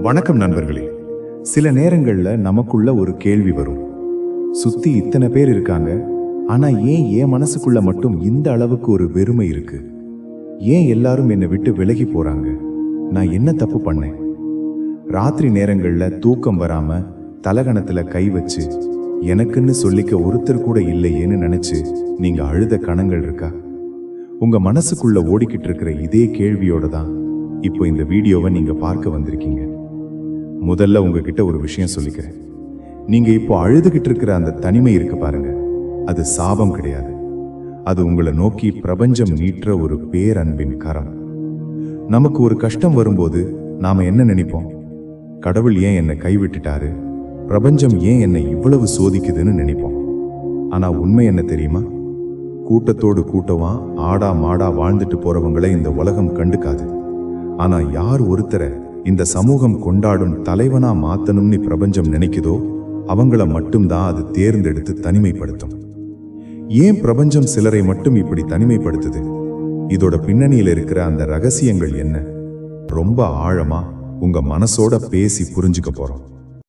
வணக்கம் நண்பர்களே. சில நேரங்கள்ல நமக்குள்ள ஒரு கேள்வி வரும். சுத்தி இத்தனை பேர் இருக்காங்க, ஆனா ஏன் என் மனசுக்குள்ள மட்டும் இந்த அளவுக்கு ஒரு வெறுமை இருக்கு? ஏன் எல்லாரும் என்னை விட்டு விலகி போறாங்க? நான் என்ன தப்பு பண்ணேன்? ராத்திரி நேரங்கள்ல தூக்கம் வராம தலகணத்துல கை வச்சு எனக்குன்னு சொல்லிக்க ஒருத்தர் கூட இல்லையேன்னு நினைச்சு நீங்க அழுத கணங்கள் இருக்கா? உங்க மனசுக்குள்ள ஓடிக்கிட்டு இருக்கிற இதே கேள்வியோட தான் இப்போ இந்த வீடியோவை நீங்க பார்க்க வந்திருக்கீங்க. முதல்ல உங்ககிட்ட ஒரு விஷயம் சொல்லிக்கிறேன். நீங்க இப்போ அழுதுகிட்டு இருக்கிற அந்த தனிமை இருக்கு பாருங்க, அது சாபம் கிடையாது. அது உங்களை நோக்கி பிரபஞ்சம் நீட்டுற ஒரு பேரன்பின் கரம். நமக்கு ஒரு கஷ்டம் வரும்போது நாம என்ன நினைப்போம்? கடவுள் ஏன் என்னை கைவிட்டுட்டாரு, பிரபஞ்சம் ஏன் என்னை இவ்வளவு சோதிக்குதுன்னு நினைப்போம். ஆனா உண்மை என்ன தெரியுமா? கூட்டத்தோடு கூட்டமா ஆடா மாடா வாழ்ந்துட்டு போறவங்களை இந்த உலகம் கண்டுக்காது. ஆனா யார் ஒருத்தரை இந்த சமூகம் கொண்டாடும் தலைவனா மாத்தணும்னு பிரபஞ்சம் நினைக்குதோ அவங்கள மட்டும்தான் அது தேர்ந்தெடுத்து தனிமைப்படுத்தும். ஏன் பிரபஞ்சம் சிலரை மட்டும் இப்படி தனிமைப்படுத்துது? இதோட பின்னணியில் இருக்கிற அந்த ரகசியங்கள் என்ன? ரொம்ப ஆழமா உங்க மனசோட பேசி புரிஞ்சுக்க போறோம்.